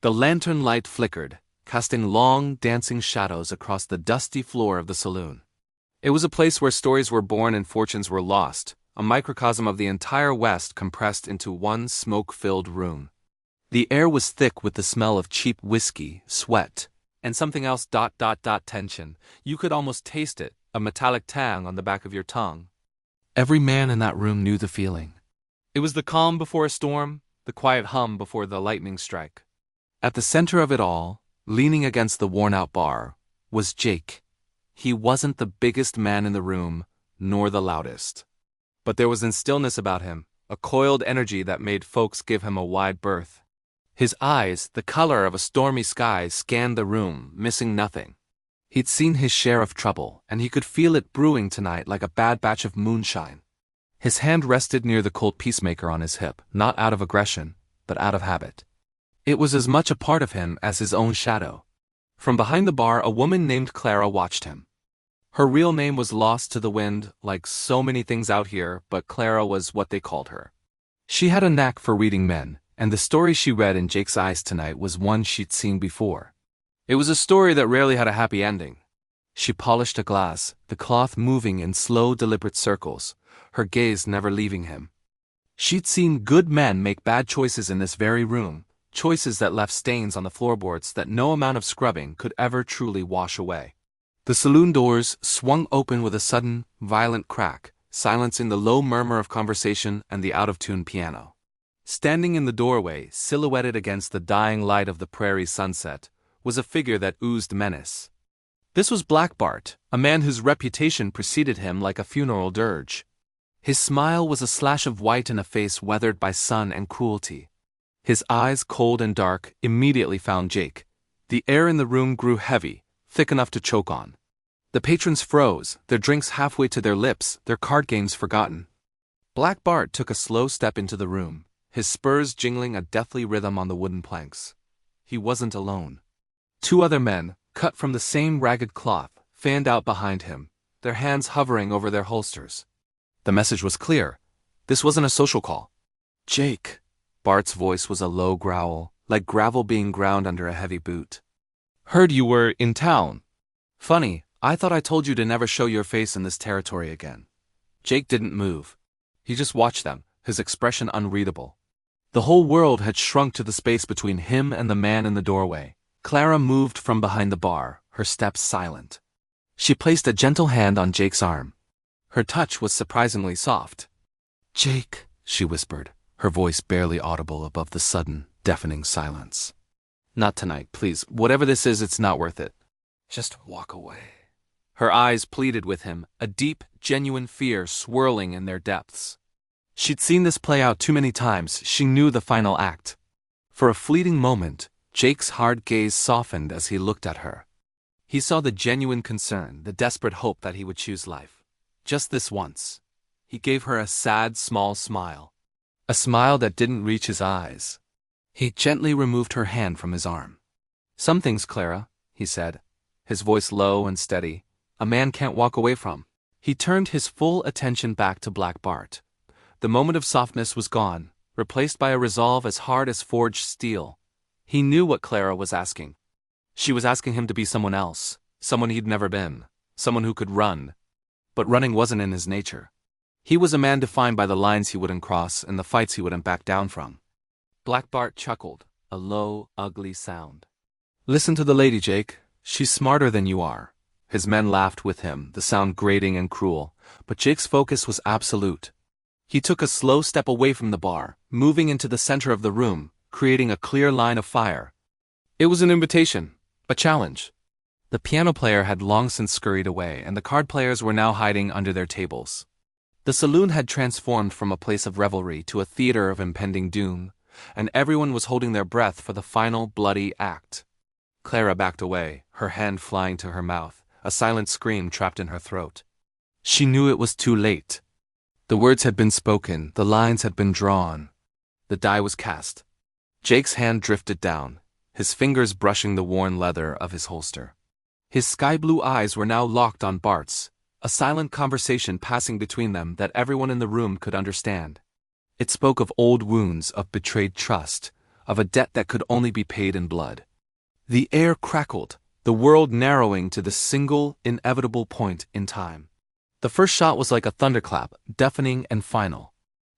The lantern light flickered, casting long, dancing shadows across the dusty floor of the saloon. It was a place where stories were born and fortunes were lost, a microcosm of the entire West compressed into one smoke-filled room. The air was thick with the smell of cheap whiskey, sweat, and something else. Tension. You could almost taste it, a metallic tang on the back of your tongue. Every man in that room knew the feeling. It was the calm before a storm, the quiet hum before the lightning strike. At the center of it all, leaning against the worn-out bar, was Jake. He wasn't the biggest man in the room, nor the loudest. But there was a stillness about him, a coiled energy that made folks give him a wide berth. His eyes, the color of a stormy sky, scanned the room, missing nothing. He'd seen his share of trouble, and he could feel it brewing tonight like a bad batch of moonshine. His hand rested near the cold peacemaker on his hip, not out of aggression, but out of habit. It was as much a part of him as his own shadow. From behind the bar, a woman named Clara watched him. Her real name was lost to the wind, like so many things out here, but Clara was what they called her. She had a knack for reading men, and the story she read in Jake's eyes tonight was one she'd seen before. It was a story that rarely had a happy ending. She polished a glass, the cloth moving in slow, deliberate circles, her gaze never leaving him. She'd seen good men make bad choices in this very room, choices that left stains on the floorboards that no amount of scrubbing could ever truly wash away. The saloon doors swung open with a sudden, violent crack, silencing the low murmur of conversation and the out-of-tune piano. Standing in the doorway, silhouetted against the dying light of the prairie sunset, was a figure that oozed menace. This was Black Bart, a man whose reputation preceded him like a funeral dirge. His smile was a slash of white in a face weathered by sun and cruelty. His eyes, cold and dark, immediately found Jake. The air in the room grew heavy, thick enough to choke on. The patrons froze, their drinks halfway to their lips, their card games forgotten. Black Bart took a slow step into the room, his spurs jingling a deathly rhythm on the wooden planks. He wasn't alone. Two other men, cut from the same ragged cloth, fanned out behind him, their hands hovering over their holsters. The message was clear. This wasn't a social call. Jake. Bart's voice was a low growl, like gravel being ground under a heavy boot. Heard you were in town. Funny, I thought I told you to never show your face in this territory again. Jake didn't move. He just watched them, his expression unreadable. The whole world had shrunk to the space between him and the man in the doorway. Clara moved from behind the bar, her steps silent. She placed a gentle hand on Jake's arm. Her touch was surprisingly soft. Jake, she whispered, her voice barely audible above the sudden, deafening silence. Not tonight, please. Whatever this is, it's not worth it. Just walk away. Her eyes pleaded with him, a deep, genuine fear swirling in their depths. She'd seen this play out too many times. She knew the final act. For a fleeting moment, Jake's hard gaze softened as he looked at her. He saw the genuine concern, the desperate hope that he would choose life. Just this once. He gave her a sad, small smile. A smile that didn't reach his eyes. He gently removed her hand from his arm. Some things, Clara, he said, his voice low and steady, a man can't walk away from. He turned his full attention back to Black Bart. The moment of softness was gone, replaced by a resolve as hard as forged steel. He knew what Clara was asking. She was asking him to be someone else, someone he'd never been, someone who could run. But running wasn't in his nature. He was a man defined by the lines he wouldn't cross and the fights he wouldn't back down from. Black Bart chuckled, a low, ugly sound. Listen to the lady, Jake. She's smarter than you are. His men laughed with him, the sound grating and cruel, but Jake's focus was absolute. He took a slow step away from the bar, moving into the center of the room, creating a clear line of fire. It was an invitation, a challenge. The piano player had long since scurried away, and the card players were now hiding under their tables. The saloon had transformed from a place of revelry to a theater of impending doom, and everyone was holding their breath for the final bloody act. Clara backed away, her hand flying to her mouth, a silent scream trapped in her throat. She knew it was too late. The words had been spoken, the lines had been drawn. The die was cast. Jake's hand drifted down, his fingers brushing the worn leather of his holster. His sky-blue eyes were now locked on Bart's, a silent conversation passing between them that everyone in the room could understand. It spoke of old wounds, of betrayed trust, of a debt that could only be paid in blood. The air crackled, the world narrowing to the single, inevitable point in time. The first shot was like a thunderclap, deafening and final.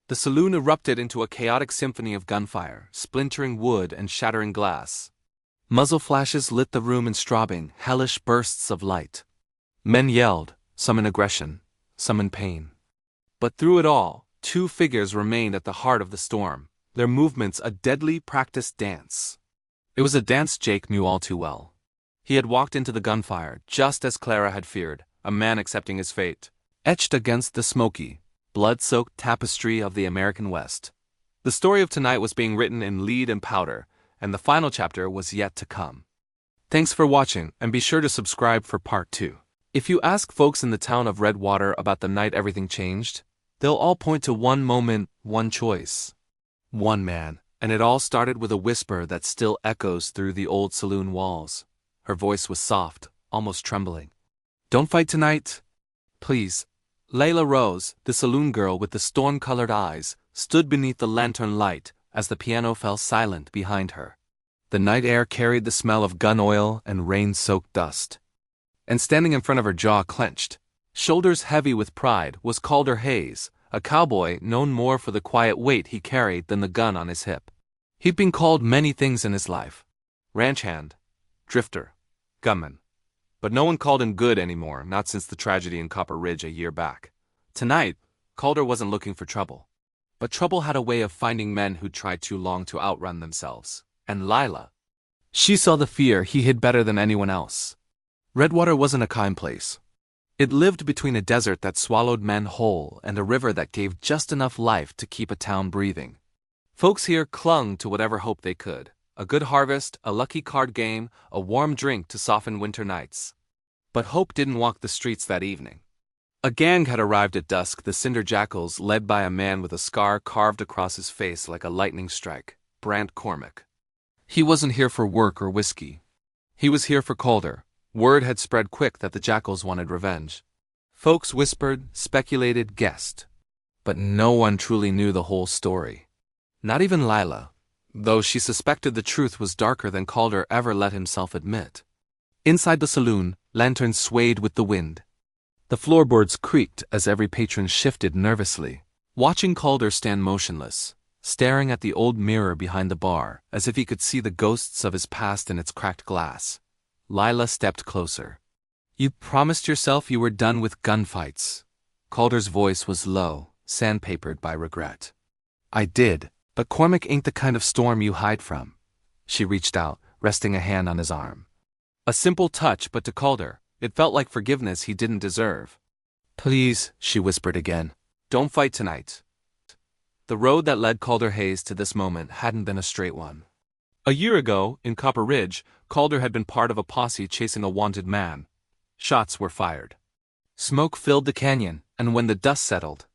The saloon erupted into a chaotic symphony of gunfire, splintering wood and shattering glass. Muzzle flashes lit the room in strobing, hellish bursts of light. Men yelled, some in aggression, some in pain. But through it all, two figures remained at the heart of the storm, their movements a deadly practiced dance. It was a dance Jake knew all too well. He had walked into the gunfire, just as Clara had feared, a man accepting his fate, etched against the smoky, blood-soaked tapestry of the American West. The story of tonight was being written in lead and powder, and the final chapter was yet to come. Thanks for watching, and be sure to subscribe for part 2. If you ask folks in the town of Redwater about the night everything changed, they'll all point to one moment, one choice. One man, and it all started with a whisper that still echoes through the old saloon walls. Her voice was soft, almost trembling. "Don't fight tonight, please." Layla Rose, the saloon girl with the storm-colored eyes, stood beneath the lantern light as the piano fell silent behind her. The night air carried the smell of gun oil and rain-soaked dust. And standing in front of her, jaw clenched, shoulders heavy with pride, was Calder Hayes, a cowboy known more for the quiet weight he carried than the gun on his hip. He'd been called many things in his life: ranch hand, drifter, gunman. But no one called him good anymore, not since the tragedy in Copper Ridge a year back. Tonight, Calder wasn't looking for trouble. But trouble had a way of finding men who tried too long to outrun themselves. And Lila. She saw the fear he hid better than anyone else. Redwater wasn't a kind place. It lived between a desert that swallowed men whole and a river that gave just enough life to keep a town breathing. Folks here clung to whatever hope they could. A good harvest, a lucky card game, a warm drink to soften winter nights. But hope didn't walk the streets that evening. A gang had arrived at dusk, the Cinder Jackals, led by a man with a scar carved across his face like a lightning strike, Brant Cormack. He wasn't here for work or whiskey. He was here for Calder. Word had spread quick that the Jackals wanted revenge. Folks whispered, speculated, guessed. But no one truly knew the whole story. Not even Lila, though she suspected the truth was darker than Calder ever let himself admit. Inside the saloon, lanterns swayed with the wind. The floorboards creaked as every patron shifted nervously, watching Calder stand motionless, staring at the old mirror behind the bar as if he could see the ghosts of his past in its cracked glass. Lila stepped closer. "You promised yourself you were done with gunfights." Calder's voice was low, sandpapered by regret. "I did, but Cormac ain't the kind of storm you hide from." She reached out, resting a hand on his arm. A simple touch, but to Calder, it felt like forgiveness he didn't deserve. "Please," she whispered again, "don't fight tonight." The road that led Calder Hayes to this moment hadn't been a straight one. A year ago, in Copper Ridge, Calder had been part of a posse chasing a wanted man. Shots were fired. Smoke filled the canyon, and when the dust settled,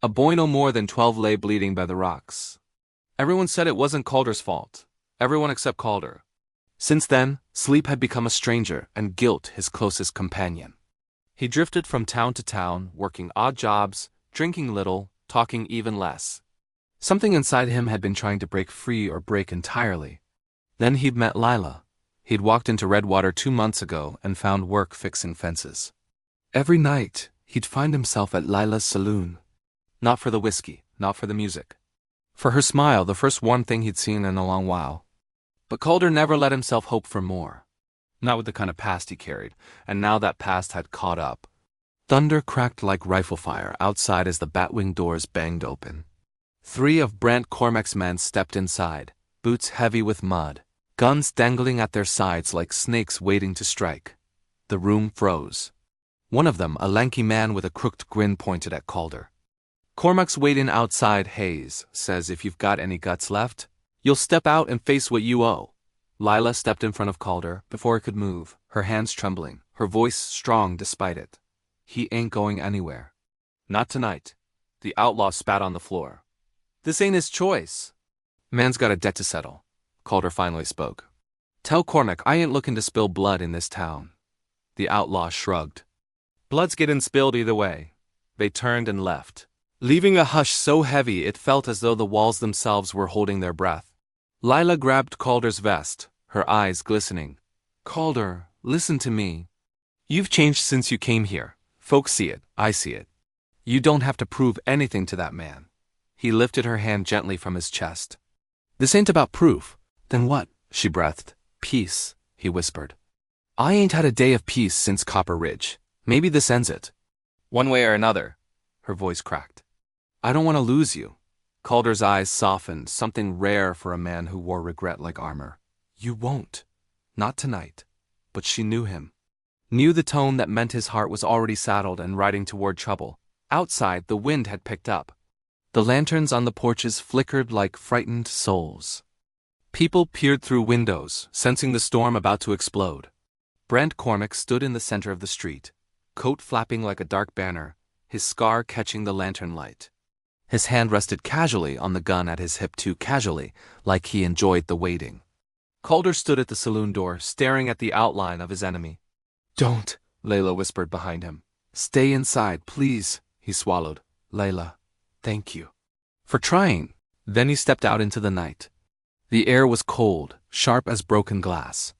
a boy no more than 12 lay bleeding by the rocks. Everyone said it wasn't Calder's fault. Everyone except Calder. Since then, sleep had become a stranger and guilt his closest companion. He drifted from town to town, working odd jobs, drinking little, talking even less. Something inside him had been trying to break free or break entirely. Then he'd met Lila. He'd walked into Redwater 2 months ago and found work fixing fences. Every night, he'd find himself at Lila's saloon. Not for the whiskey, not for the music. For her smile, the first warm thing he'd seen in a long while. But Calder never let himself hope for more. Not with the kind of past he carried, and now that past had caught up. Thunder cracked like rifle fire outside as the batwing doors banged open. 3 of Brant Cormac's men stepped inside, boots heavy with mud, guns dangling at their sides like snakes waiting to strike. The room froze. One of them, a lanky man with a crooked grin, pointed at Calder. "Cormac's waiting outside, Hayes. Says if you've got any guts left, you'll step out and face what you owe." Lila stepped in front of Calder before he could move, her hands trembling, her voice strong despite it. "He ain't going anywhere. Not tonight." The outlaw spat on the floor. "This ain't his choice." "Man's got a debt to settle," Calder finally spoke. "Tell Cormac I ain't looking to spill blood in this town." The outlaw shrugged. "Blood's getting spilled either way." They turned and left, leaving a hush so heavy it felt as though the walls themselves were holding their breath. Lila grabbed Calder's vest, her eyes glistening. Calder, listen to me. You've changed since you came here. Folks see it, I see it. You don't have to prove anything to that man. He lifted her hand gently from his chest. This ain't about proof. Then what? She breathed. Peace, he whispered. I ain't had a day of peace since Copper Ridge. Maybe this ends it. One way or another. Her voice cracked. I don't want to lose you. Calder's eyes softened, something rare for a man who wore regret like armor. You won't. Not tonight. But she knew him. Knew the tone that meant his heart was already saddled and riding toward trouble. Outside, the wind had picked up. The lanterns on the porches flickered like frightened souls. People peered through windows, sensing the storm about to explode. Brent Cormac stood in the center of the street, coat flapping like a dark banner, his scar catching the lantern light. His hand rested casually on the gun at his hip, too casually, like he enjoyed the waiting. Calder stood at the saloon door, staring at the outline of his enemy. Don't, Layla whispered behind him. Stay inside, please, he swallowed. Layla, thank you. For trying. Then he stepped out into the night. The air was cold, sharp as broken glass.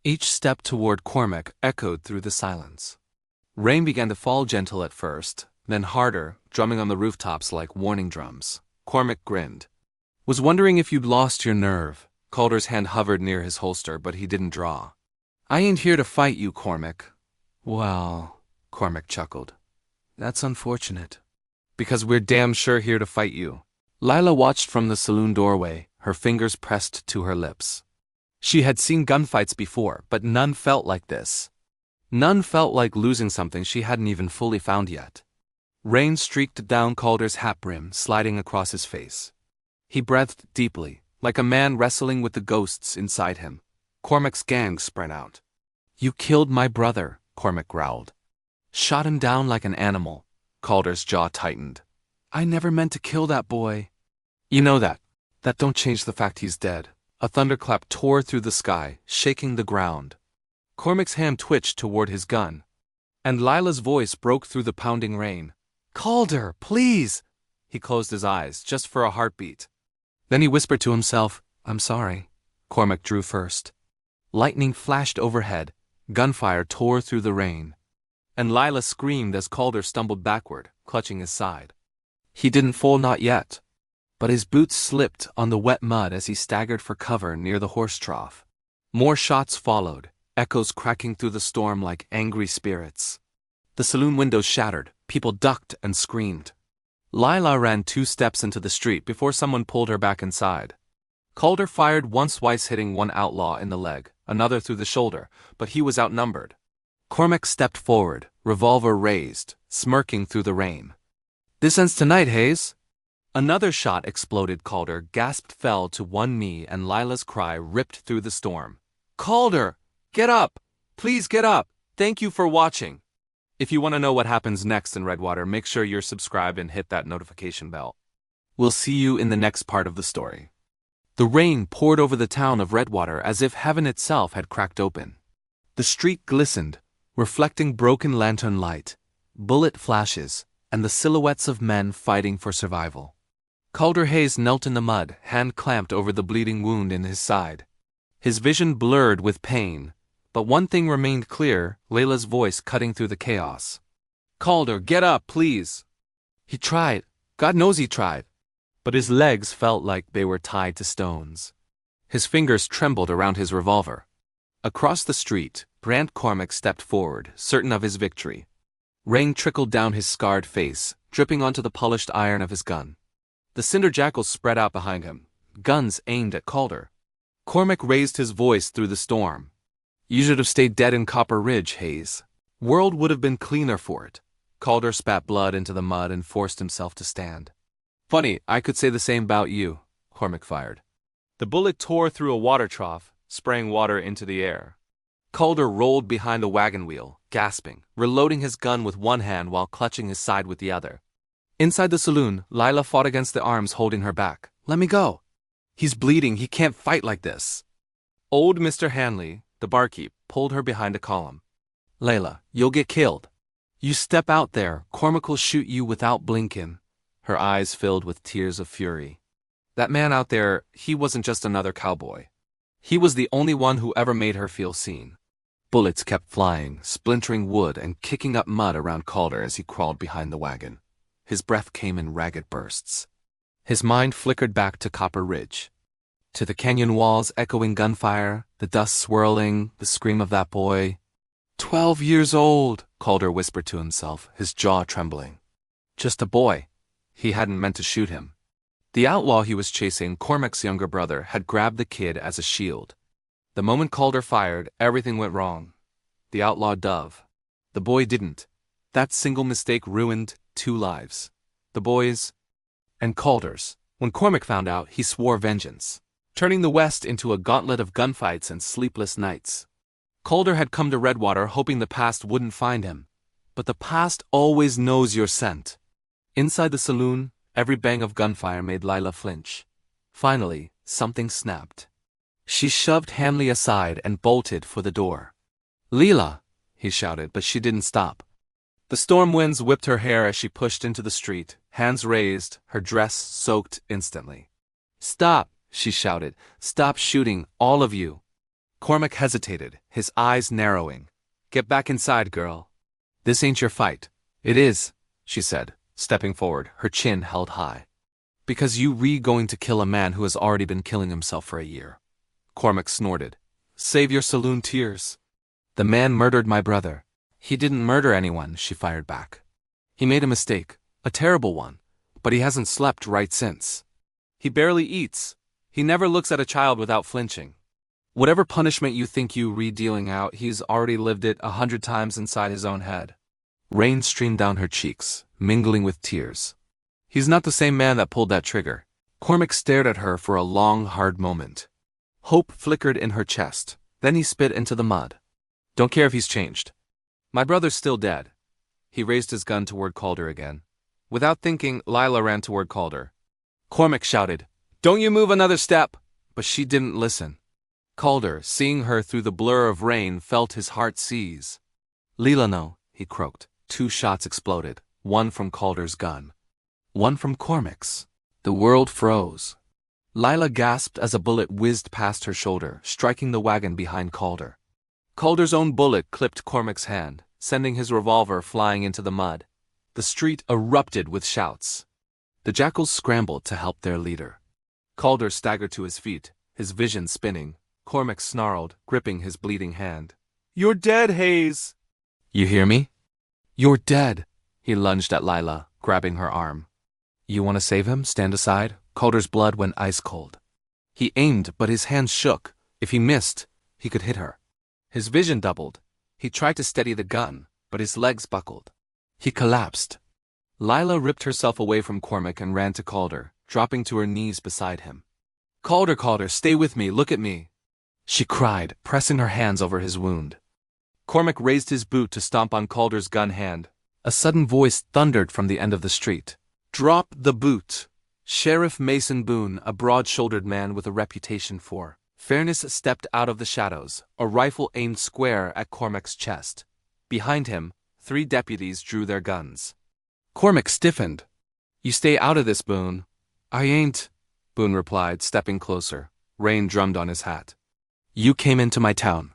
Each step toward Cormac echoed through the silence. Rain began to fall, gentle at first, then harder, drumming on the rooftops like warning drums. Cormac grinned. Was wondering if you'd lost your nerve. Calder's hand hovered near his holster, but he didn't draw. I ain't here to fight you, Cormac. Well, Cormac chuckled. That's unfortunate. Because we're damn sure here to fight you. Lila watched from the saloon doorway, her fingers pressed to her lips. She had seen gunfights before, but none felt like this. None felt like losing something she hadn't even fully found yet. Rain streaked down Calder's hat brim, sliding across his face. He breathed deeply, like a man wrestling with the ghosts inside him. Cormac's gang spread out. You killed my brother, Cormac growled. Shot him down like an animal. Calder's jaw tightened. I never meant to kill that boy. You know that. That don't change the fact he's dead. A thunderclap tore through the sky, shaking the ground. Cormac's hand twitched toward his gun, and Lila's voice broke through the pounding rain. Calder, please! He closed his eyes, just for a heartbeat. Then he whispered to himself, I'm sorry. Cormac drew first. Lightning flashed overhead, gunfire tore through the rain, and Lila screamed as Calder stumbled backward, clutching his side. He didn't fall, not yet, but his boots slipped on the wet mud as he staggered for cover near the horse trough. More shots followed, echoes cracking through the storm like angry spirits. The saloon windows shattered, people ducked and screamed. Lila ran 2 steps into the street before someone pulled her back inside. Calder fired once, twice, hitting one outlaw in the leg, another through the shoulder, but he was outnumbered. Cormac stepped forward, revolver raised, smirking through the rain. This ends tonight, Hayes. Another shot exploded. Calder gasped, fell to one knee, and Lila's cry ripped through the storm. Calder! Get up! Please get up! Thank you for watching. If you want to know what happens next in Redwater, make sure you're subscribed and hit that notification bell. We'll see you in the next part of the story. The rain poured over the town of Redwater as if heaven itself had cracked open. The street glistened, reflecting broken lantern light, bullet flashes, and the silhouettes of men fighting for survival. Calder Hayes knelt in the mud, hand clamped over the bleeding wound in his side. His vision blurred with pain, but one thing remained clear, Layla's voice cutting through the chaos. Calder, get up, please! He tried. God knows he tried. But his legs felt like they were tied to stones. His fingers trembled around his revolver. Across the street, Brant Cormac stepped forward, certain of his victory. Rain trickled down his scarred face, dripping onto the polished iron of his gun. The cinder jackals spread out behind him, guns aimed at Calder. Cormac raised his voice through the storm. You should have stayed dead in Copper Ridge, Hayes. World would have been cleaner for it. Calder spat blood into the mud and forced himself to stand. Funny, I could say the same about you, Cormac fired. The bullet tore through a water trough, spraying water into the air. Calder rolled behind the wagon wheel, gasping, reloading his gun with one hand while clutching his side with the other. Inside the saloon, Lila fought against the arms holding her back. Let me go. He's bleeding, he can't fight like this. Old Mr. Hanley, the barkeep, pulled her behind a column. Layla, you'll get killed. You step out there, Cormac will shoot you without blinking. Her eyes filled with tears of fury. That man out there, he wasn't just another cowboy. He was the only one who ever made her feel seen. Bullets kept flying, splintering wood and kicking up mud around Calder as he crawled behind the wagon. His breath came in ragged bursts. His mind flickered back to Copper Ridge. To the canyon walls echoing gunfire, the dust swirling, the scream of that boy. 12 years old, Calder whispered to himself, his jaw trembling. Just a boy. He hadn't meant to shoot him. The outlaw he was chasing, Cormac's younger brother, had grabbed the kid as a shield. The moment Calder fired, everything went wrong. The outlaw dove. The boy didn't. That single mistake ruined 2 lives. The boy's and Calder's. When Cormac found out, he swore vengeance, turning the West into a gauntlet of gunfights and sleepless nights. Calder had come to Redwater hoping the past wouldn't find him. But the past always knows your scent. Inside the saloon, every bang of gunfire made Lila flinch. Finally, something snapped. She shoved Hanley aside and bolted for the door. "Leela!" he shouted, but she didn't stop. The storm winds whipped her hair as she pushed into the street, hands raised, her dress soaked instantly. "Stop!" she shouted. "Stop shooting, all of you!" Cormac hesitated, his eyes narrowing. "Get back inside, girl. This ain't your fight." "It is," she said, stepping forward, her chin held high. "Because you going to kill a man who has already been killing himself for a year." Cormac snorted. "Save your saloon tears." "The man murdered my brother." "He didn't murder anyone," she fired back. "He made a mistake, a terrible one, but he hasn't slept right since. He barely eats. He never looks at a child without flinching. Whatever punishment you think you dealing out, he's already lived it 100 times inside his own head." Rain streamed down her cheeks, mingling with tears. "He's not the same man that pulled that trigger." Cormac stared at her for a long, hard moment. Hope flickered in her chest, then he spit into the mud. "Don't care if he's changed. My brother's still dead." He raised his gun toward Calder again. Without thinking, Lila ran toward Calder. Cormac shouted, "Don't you move another step!" But she didn't listen. Calder, seeing her through the blur of rain, felt his heart seize. "Leela, no," he croaked. 2 shots exploded, one from Calder's gun, one from Cormac's. The world froze. Lila gasped as a bullet whizzed past her shoulder, striking the wagon behind Calder. Calder's own bullet clipped Cormac's hand, sending his revolver flying into the mud. The street erupted with shouts. The jackals scrambled to help their leader. Calder staggered to his feet, his vision spinning. Cormac snarled, gripping his bleeding hand. "You're dead, Hayes!" "You hear me? You're dead!" He lunged at Lila, grabbing her arm. "You want to save him? Stand aside." Calder's blood went ice cold. He aimed, but his hands shook. If he missed, he could hit her. His vision doubled. He tried to steady the gun, but his legs buckled. He collapsed. Lila ripped herself away from Cormac and ran to Calder, dropping to her knees beside him. "Calder, Calder, stay with me, look at me," she cried, pressing her hands over his wound. Cormac raised his boot to stomp on Calder's gun hand. A sudden voice thundered from the end of the street. "Drop the boot!" Sheriff Mason Boone, a broad-shouldered man with a reputation for fairness, stepped out of the shadows, a rifle aimed square at Cormac's chest. Behind him, 3 deputies drew their guns. Cormac stiffened. "You stay out of this, Boone." "I ain't," Boone replied, stepping closer. Rain drummed on his hat. "You came into my town,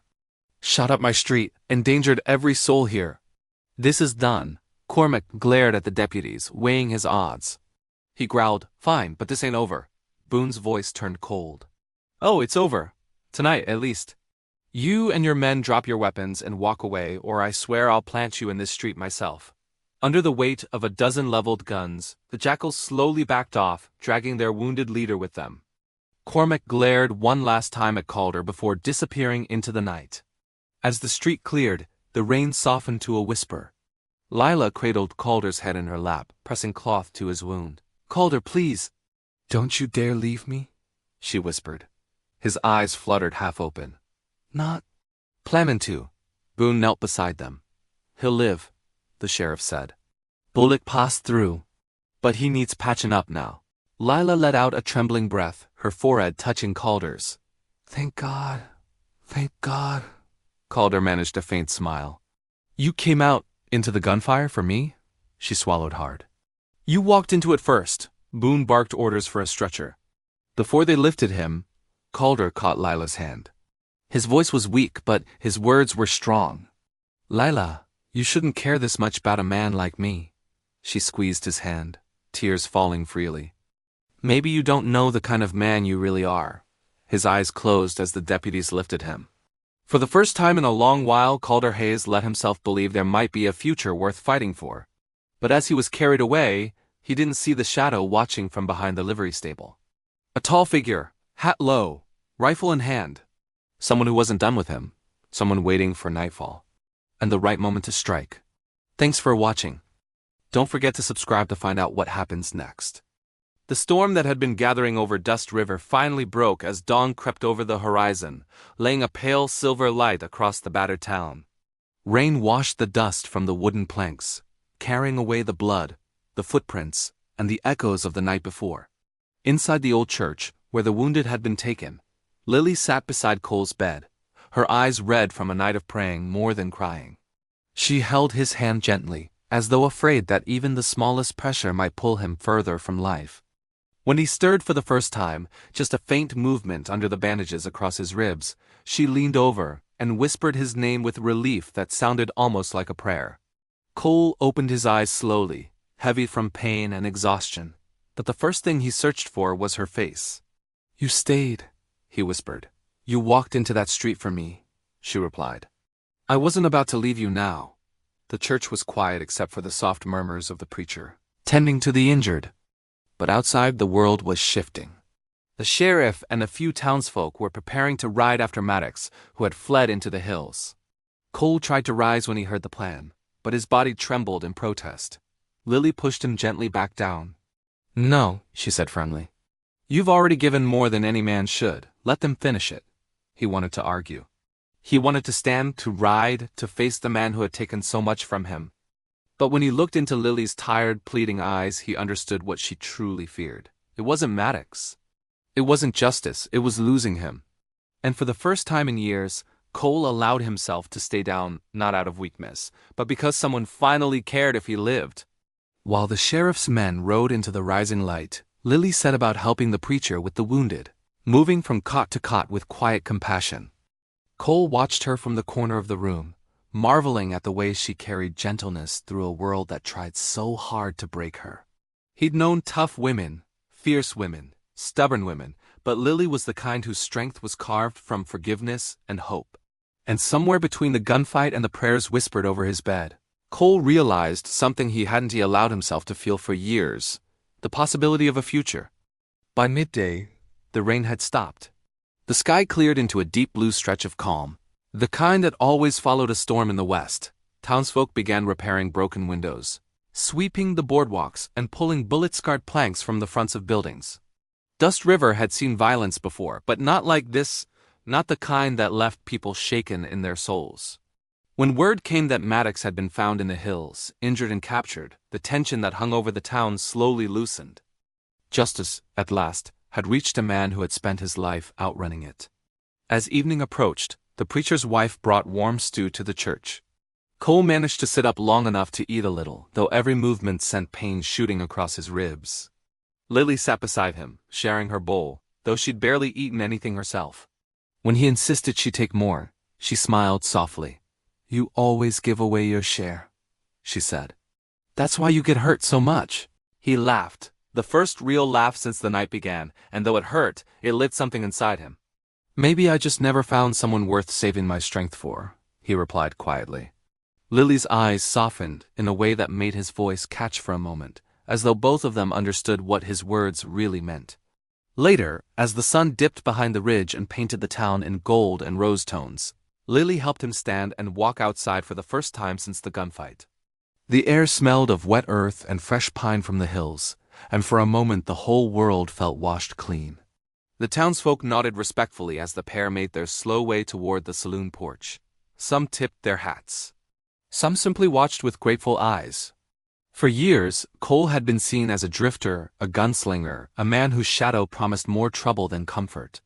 shot up my street, endangered every soul here. This is done." Cormac glared at the deputies, weighing his odds. He growled, "Fine, but this ain't over." Boone's voice turned cold. "Oh, it's over. Tonight, at least. You and your men drop your weapons and walk away, or I swear I'll plant you in this street myself." Under the weight of a dozen leveled guns, the jackals slowly backed off, dragging their wounded leader with them. Cormac glared one last time at Calder before disappearing into the night. As the street cleared, the rain softened to a whisper. Lila cradled Calder's head in her lap, pressing cloth to his wound. "Calder, please." "Don't you dare leave me," she whispered. His eyes fluttered half open. "Not planning to." Boone knelt beside them. "He'll live," the sheriff said. "Bullet passed through. But he needs patching up now." Lila let out a trembling breath, her forehead touching Calder's. "Thank God. Thank God." Calder managed a faint smile. "You came out into the gunfire for me?" She swallowed hard. "You walked into it first." Boone barked orders for a stretcher. Before they lifted him, Calder caught Lila's hand. His voice was weak, but his words were strong. "Lila, you shouldn't care this much about a man like me." She squeezed his hand, tears falling freely. "Maybe you don't know the kind of man you really are." His eyes closed as the deputies lifted him. For the first time in a long while, Calder Hayes let himself believe there might be a future worth fighting for. But as he was carried away, he didn't see the shadow watching from behind the livery stable. A tall figure, hat low, rifle in hand. Someone who wasn't done with him. Someone waiting for nightfall. And the right moment to strike. Thanks for watching. Don't forget to subscribe to find out what happens next. The storm that had been gathering over Dust River finally broke as dawn crept over the horizon, laying a pale silver light across the battered town. Rain washed the dust from the wooden planks, carrying away the blood, the footprints, and the echoes of the night before. Inside the old church, where the wounded had been taken, Lily sat beside Cole's bed, her eyes red from a night of praying more than crying. She held his hand gently, as though afraid that even the smallest pressure might pull him further from life. When he stirred for the first time, just a faint movement under the bandages across his ribs, she leaned over and whispered his name with relief that sounded almost like a prayer. Cole opened his eyes slowly, heavy from pain and exhaustion, but the first thing he searched for was her face. "You stayed," he whispered. "You walked into that street for me," she replied. "I wasn't about to leave you now." The church was quiet except for the soft murmurs of the preacher, tending to the injured. But outside the world was shifting. The sheriff and a few townsfolk were preparing to ride after Maddox, who had fled into the hills. Cole tried to rise when he heard the plan, but his body trembled in protest. Lily pushed him gently back down. "No," she said firmly. "You've already given more than any man should. Let them finish it." He wanted to argue. He wanted to stand, to ride, to face the man who had taken so much from him. But when he looked into Lily's tired, pleading eyes, he understood what she truly feared. It wasn't Maddox. It wasn't justice, it was losing him. And for the first time in years, Cole allowed himself to stay down, not out of weakness, but because someone finally cared if he lived. While the sheriff's men rode into the rising light, Lily set about helping the preacher with the wounded, moving from cot to cot with quiet compassion. Cole watched her from the corner of the room, marveling at the way she carried gentleness through a world that tried so hard to break her. He'd known tough women, fierce women, stubborn women, but Lily was the kind whose strength was carved from forgiveness and hope. And somewhere between the gunfight and the prayers whispered over his bed, Cole realized something he hadn't allowed himself to feel for years, the possibility of a future. By midday, the rain had stopped. The sky cleared into a deep blue stretch of calm, the kind that always followed a storm in the west. Townsfolk began repairing broken windows, sweeping the boardwalks and pulling bullet-scarred planks from the fronts of buildings. Dust River had seen violence before, but not like this, not the kind that left people shaken in their souls. When word came that Maddox had been found in the hills, injured and captured, the tension that hung over the town slowly loosened. Justice, at last, had reached a man who had spent his life outrunning it. As evening approached, the preacher's wife brought warm stew to the church. Cole managed to sit up long enough to eat a little, though every movement sent pain shooting across his ribs. Lily sat beside him, sharing her bowl, though she'd barely eaten anything herself. When he insisted she take more, she smiled softly. "You always give away your share," she said. "That's why you get hurt so much." He laughed, the first real laugh since the night began, and though it hurt, it lit something inside him. "Maybe I just never found someone worth saving my strength for," he replied quietly. Lily's eyes softened in a way that made his voice catch for a moment, as though both of them understood what his words really meant. Later, as the sun dipped behind the ridge and painted the town in gold and rose tones, Lily helped him stand and walk outside for the first time since the gunfight. The air smelled of wet earth and fresh pine from the hills, and for a moment the whole world felt washed clean. The townsfolk nodded respectfully as the pair made their slow way toward the saloon porch. Some tipped their hats. Some simply watched with grateful eyes. For years, Cole had been seen as a drifter, a gunslinger, a man whose shadow promised more trouble than comfort.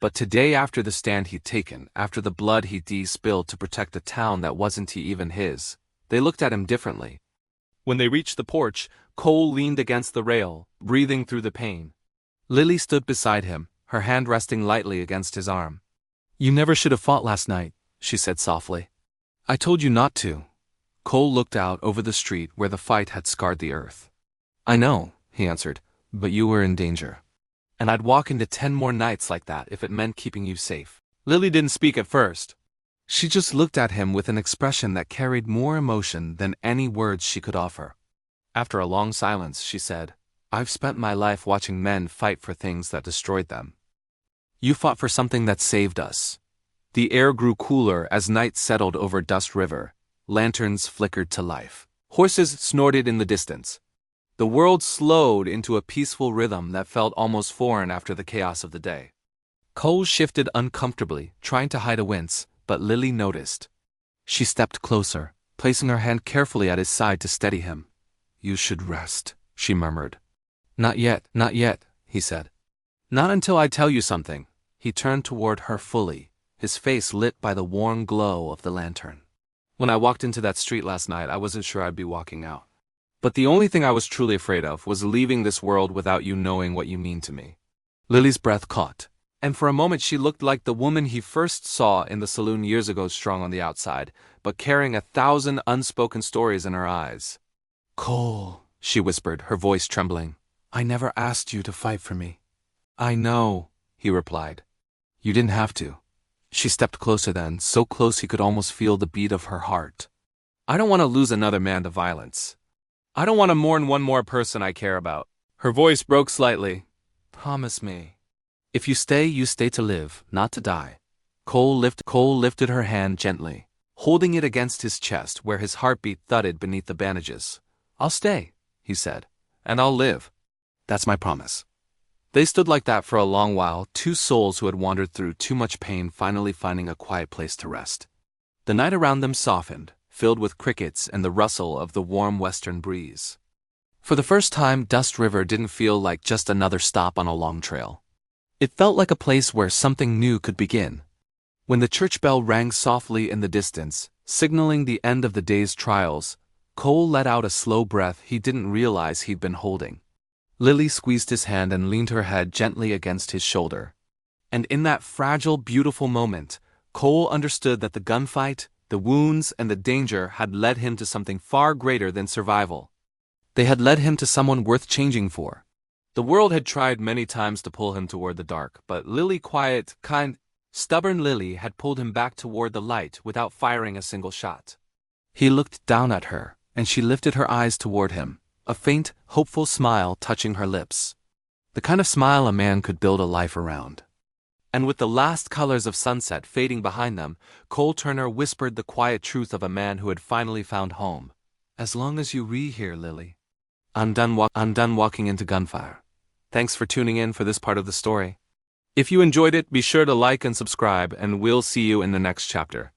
But today, after the stand he'd taken, after the blood he'd spilled to protect a town that wasn't even his, they looked at him differently. When they reached the porch, Cole leaned against the rail, breathing through the pain. Lily stood beside him, her hand resting lightly against his arm. "You never should have fought last night," she said softly. "I told you not to." Cole looked out over the street where the fight had scarred the earth. "I know," he answered, "but you were in danger. And I'd walk into 10 more nights like that if it meant keeping you safe." Lily didn't speak at first. She just looked at him with an expression that carried more emotion than any words she could offer. After a long silence, she said, "I've spent my life watching men fight for things that destroyed them. You fought for something that saved us." The air grew cooler as night settled over Dust River. Lanterns flickered to life. Horses snorted in the distance. The world slowed into a peaceful rhythm that felt almost foreign after the chaos of the day. Cole shifted uncomfortably, trying to hide a wince, but Lily noticed. She stepped closer, placing her hand carefully at his side to steady him. "You should rest," she murmured. Not yet," he said. "Not until I tell you something." He turned toward her fully, his face lit by the warm glow of the lantern. "When I walked into that street last night, I wasn't sure I'd be walking out. But the only thing I was truly afraid of was leaving this world without you knowing what you mean to me." Lily's breath caught, and for a moment she looked like the woman he first saw in the saloon years ago, strong on the outside, but carrying 1,000 unspoken stories in her eyes. "Cole," she whispered, her voice trembling, "I never asked you to fight for me." "I know," he replied. "You didn't have to." She stepped closer then, so close he could almost feel the beat of her heart. "I don't want to lose another man to violence. I don't want to mourn one more person I care about." Her voice broke slightly. "Promise me. If you stay to live, not to die." Cole lifted her hand gently, holding it against his chest where his heartbeat thudded beneath the bandages. "I'll stay," he said, "and I'll live. That's my promise." They stood like that for a long while, two souls who had wandered through too much pain finally finding a quiet place to rest. The night around them softened, filled with crickets and the rustle of the warm western breeze. For the first time, Dust River didn't feel like just another stop on a long trail. It felt like a place where something new could begin. When the church bell rang softly in the distance, signaling the end of the day's trials, Cole let out a slow breath he didn't realize he'd been holding. Lily squeezed his hand and leaned her head gently against his shoulder. And in that fragile, beautiful moment, Cole understood that the gunfight, the wounds, and the danger had led him to something far greater than survival. They had led him to someone worth changing for. The world had tried many times to pull him toward the dark, but Lily, quiet, kind, stubborn Lily had pulled him back toward the light without firing a single shot. He looked down at her, and she lifted her eyes toward him, a faint, hopeful smile touching her lips. The kind of smile a man could build a life around. And with the last colors of sunset fading behind them, Cole Turner whispered the quiet truth of a man who had finally found home. "As long as you here, Lily. I'm done walking into gunfire." Thanks for tuning in for this part of the story. If you enjoyed it, be sure to like and subscribe, and we'll see you in the next chapter.